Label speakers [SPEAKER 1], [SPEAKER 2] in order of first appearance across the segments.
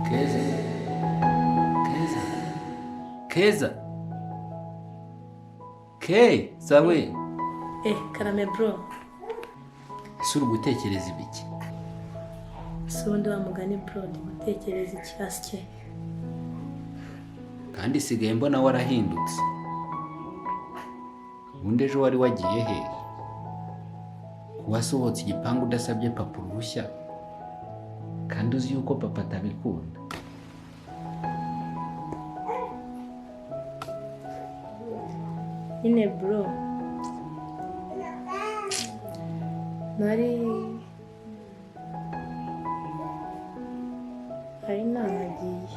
[SPEAKER 1] Keza. Keza. Keza. Keza we.
[SPEAKER 2] Karame bro.
[SPEAKER 1] Ese uri gutekereza ibiki?
[SPEAKER 2] Si undi wa mugani bro, ndi gutekereza iki asye.
[SPEAKER 1] Kandi sigaye mbona warahindutse. Ubundi ejo wari wagiye he? Wasohotse igipangu udasabye papa uruhushya, kandi uzi yuko papa atabikunda.
[SPEAKER 2] Nyine bro, nari nanagiye.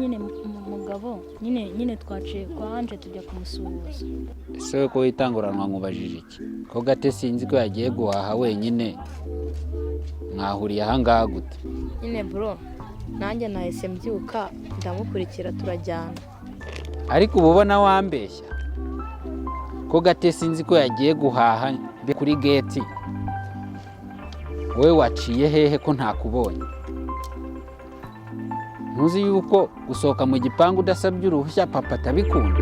[SPEAKER 3] nyine mugabo nyine twaciye kwa Anje tujya kumusuhuza.
[SPEAKER 1] Ese ko witanguranwa nkubajije iki? Ko gate sinzi ko yagiye guhaha wenyine, mwahuriye ahangaha gute?
[SPEAKER 2] Nyine bro, nanjye nahise mbyuka ndamukurikira turajyana.
[SPEAKER 1] Ariko uba ubona wambeshya. Ko gate sinzi ko yagiye guhaha kuri gate. Wowe waciye hehe ko ntakubonye? Ntuzi yuko gusohoka mu gipangu udasabye uruhushya papa atabikunda?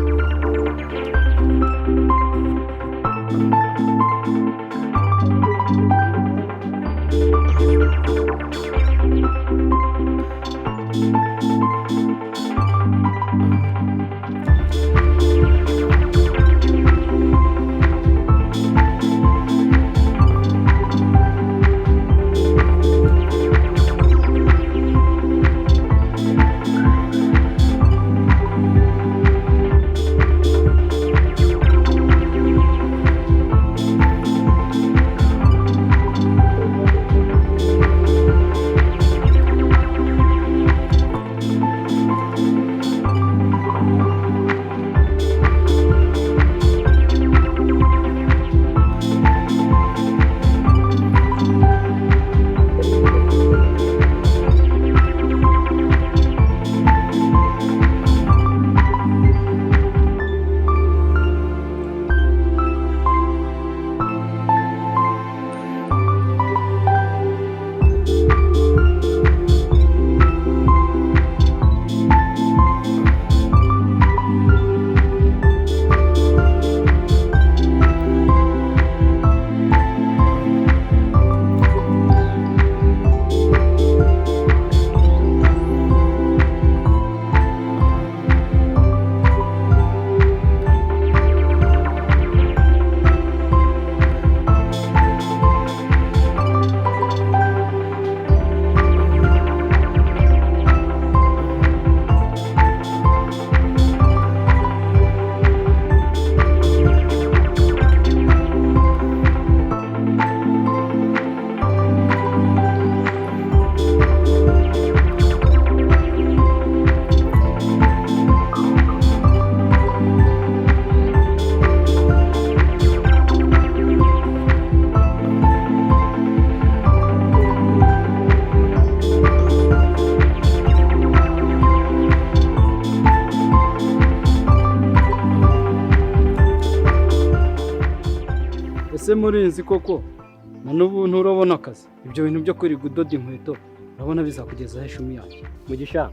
[SPEAKER 4] Ese murinzi koko na n'ubu nturabona akazi? Ibyo bintu byo kuri gudoda inkweto urabona bizakugeza he shumi yanjye?
[SPEAKER 5] Mugisha,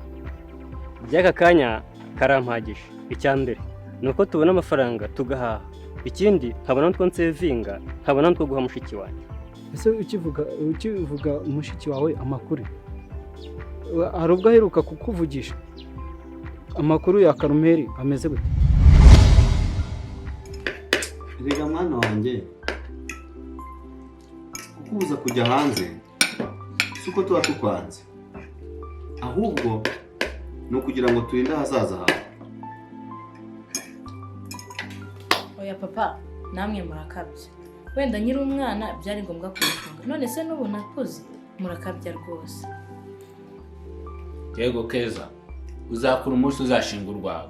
[SPEAKER 5] by'aka kanya karampagije. Icyambere nuko tubona amafaranga tugahaha, ikindi nkabona n'utwo nsevinga, nkabona n'utwo guha mushiki wanjye.
[SPEAKER 4] Ese ukivuga mushiki wawe amakuru, hari ubwo aheruka kukuvugisha? Amakuru ya Karumeri ameze gute?
[SPEAKER 6] Rega mwana wanjye, kukubuza kujya hanze suko tuba tukwanze, ahubwo no kugira ngo turinde ahazaza hawe.
[SPEAKER 2] Oya papa, namwe murakabya. Wenda nyiri umwana byari ngombwa kubifunga, none se n'ubu nakuze murakabya rwose.
[SPEAKER 1] Yego Keza, uzakura umunsi uzashinga urwawe.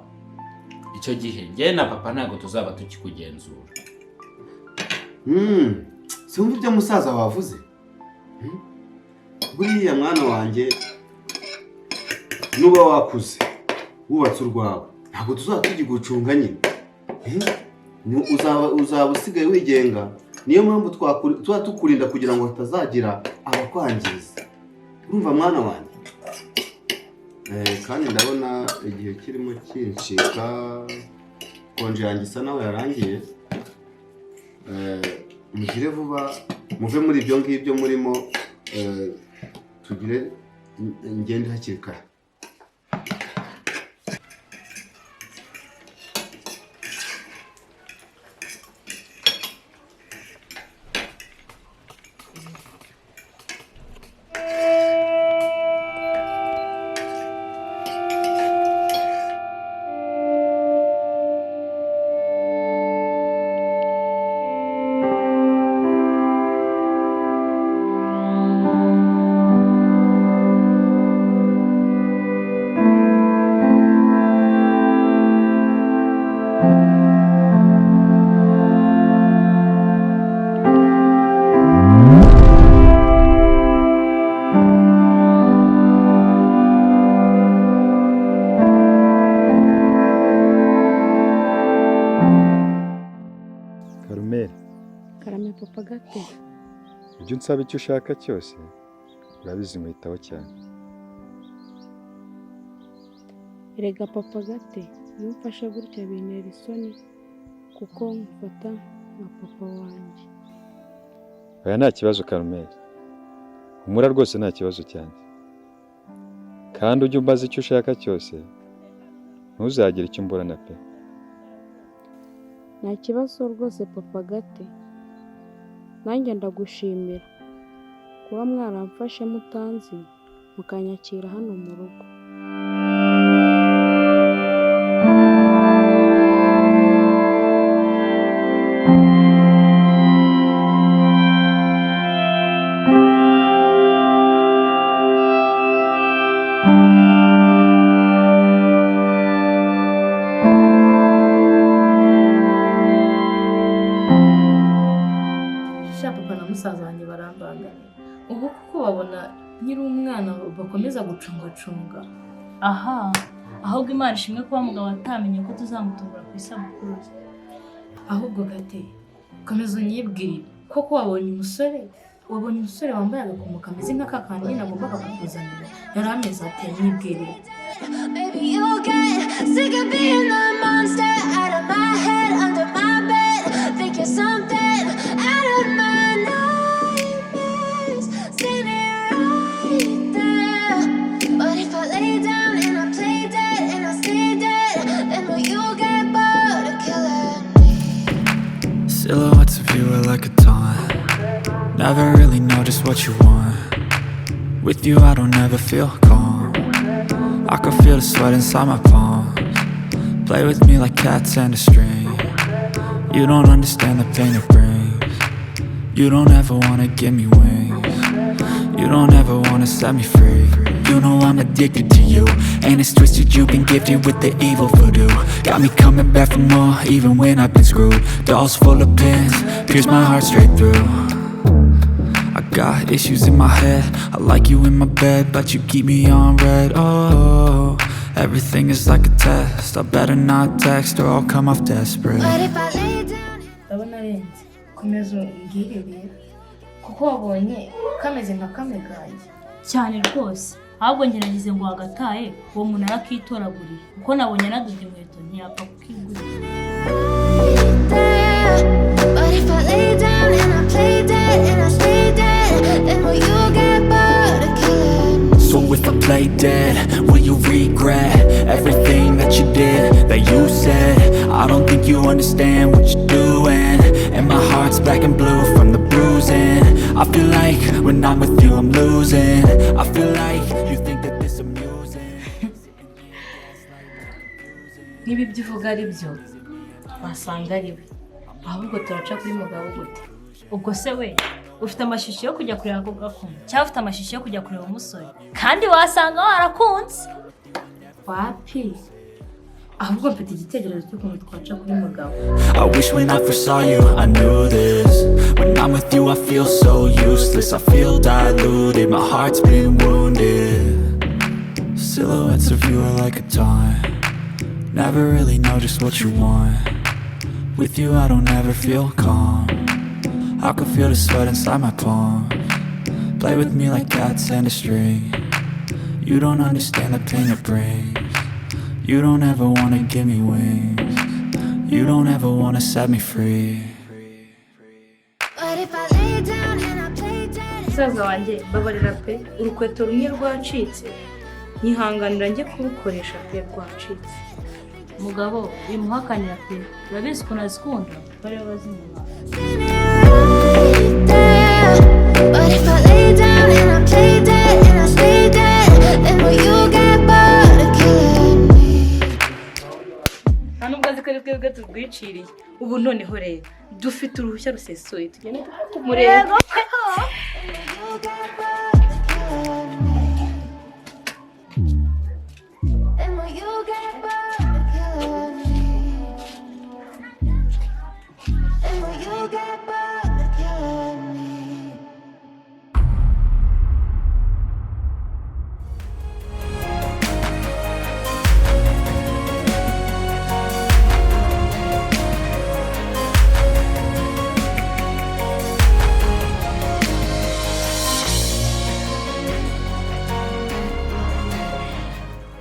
[SPEAKER 1] Icyo gihe njye na papa ntabwo tuzaba tukikugenzura.
[SPEAKER 6] Sinumva ibyo musaza wavuze. Buriya mwana wanjye nuba wakuze wubatse urwawe, ntabwo tuzaba tugigucunga nyine. Uzaba usigaye wigenga, niyo mpamvu tuba tukurinda kugira ngo hatazagira abakwangiza. Urumva mwana wanjye? Kandi ndabona igihe kirimo kincika, konje yanjye isa nawe yarangiye. Mugire vuba muve muri ibyo ngibyo murimo, tugire ngende hakiri kare.
[SPEAKER 7] Karame papa gate.
[SPEAKER 8] Ibyo unsaba icyo ushaka cyose urabizi mwitaho cyane.
[SPEAKER 7] Erega papa gate, iyo umfashe gutya bintera isoni kuko mfata nka papa wanjye.
[SPEAKER 8] Oya nta kibazo Karumeli, humura rwose nta kibazo cyane. Kandi ujye umbaza icyo ushaka cyose ntuzagire icyo umburana pe.
[SPEAKER 7] Nta kibazo rwose papa gate, nanjye ndagushimira kuba mwaramfashe mutanzi mukanyakira hano mu rugo.
[SPEAKER 2] Musaza wanjye barambangamira ubu kuko babona nyiri umwana bakomeza gucungacunga.
[SPEAKER 3] Aha, ahubwo Imana ishimwe kuba mugabo atamenye ko tuzamutungura ku isabukuru.
[SPEAKER 2] Ahubwo gate komeza unyibwirire koko wabonye umusore wambaye agakomo kameze nk'akakandi nyine agombaga kukuzanira, yari ameze ate? Nyibwirire.
[SPEAKER 9] Baby, you get sick of being the monster out of my head, under my bed. Think you're something out of my nightmares. Standing right there. But if I lay down and I play dead and I stay dead, then will you get bored of killing me?
[SPEAKER 10] Silhouettes of you are like a taunt. Never really know just what you want. With you I don't ever feel calm. I can feel the sweat inside my palms. Play with me like cats and a string. You don't understand the pain it brings. You don't ever wanna give me wings. You don't ever wanna set me free. You know I'm addicted to you, and it's twisted, you've been gifted with the evil voodoo. Got me coming back for more, even when I've been screwed. Dolls full of pins, pierce my heart straight through. I got issues in my head, I like you in my bed, but you keep me on red. Oh, everything is like a test, I better not text or I'll come off desperate.
[SPEAKER 9] But if I lay down
[SPEAKER 2] Ndabona renze komeza ungirire kuko wabonye kameze nka kame kanjye
[SPEAKER 3] Cyane rwose, ahubwo ngeragize ngo hagataye uwo muntu arakitoragurira kuko nabonye nadubye inkweto ntiyapfa kukigurira.
[SPEAKER 9] But if I lay down and I play dead and I stay dead, then will you get bored of killing me?
[SPEAKER 10] So if I play dead, will you regret everything that you did, that you said? I don't think you understand what you're doing, and my heart's black and blue from the bruising. I feel like when I'm with you I'm losing. I feel like you think that this amusing.
[SPEAKER 2] niba ibyo uvuga ari byo wasanga ari we, ahubwo turaca kuri mugabo gute?
[SPEAKER 3] Ubwo se we ufite amashusho yo kujya kureba ako gakomo cyangwa ufite amashusho yo kujya kureba umusore kandi wasanga warakunze?
[SPEAKER 2] Wapi, ahubwo mfite igitekerezo cy'ukuntu twaca kuri mugabo.
[SPEAKER 10] I wish when I first saw you I knew this. When I'm with you I feel so useless, I feel diluted, my heart's been wounded. Silhouettes of you are like a taunt. Never really know just what you want. With you I don't ever feel calm. I can feel the sweat inside my palms. Play with me like cats and a string. You don't understand the pain it brings. You don't ever wanna give me wings. You don't ever wanna set me free.
[SPEAKER 9] But if I lay down and I play dead.
[SPEAKER 2] musaza wanjye babarira pe urukweto rumwe rwacitse nyihanganira njye kurukoresha pe rwacitse.
[SPEAKER 3] Mugabo bimuhakanira pe urabizi ukuntu azikunda bari bazimuha.
[SPEAKER 9] But if I lay down and I play dead and I stay dead, then will you get bored of killing me?
[SPEAKER 2] Nta nubwo azi ko ari twebwe turwiciriye ubu noneho rero dufite uruhushya rusesuye tugenda kumureba.
[SPEAKER 9] Then will you get bored of killing me? Then will you get bored of killing me?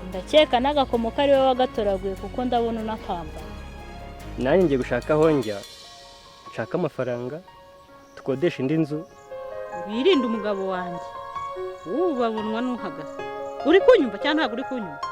[SPEAKER 3] Ndakeka n'agakomo kari we wagatoraguye kuko ndabona unakamba.
[SPEAKER 5] nanjye ngiye gushaka aho njya nshaka amafaranga tukodesha indi nzu.
[SPEAKER 11] Wirinde umugabo wanjye ubabonwa n'uhagaze. Uri kunyumva cyangwa ntabwo uri kunyumva?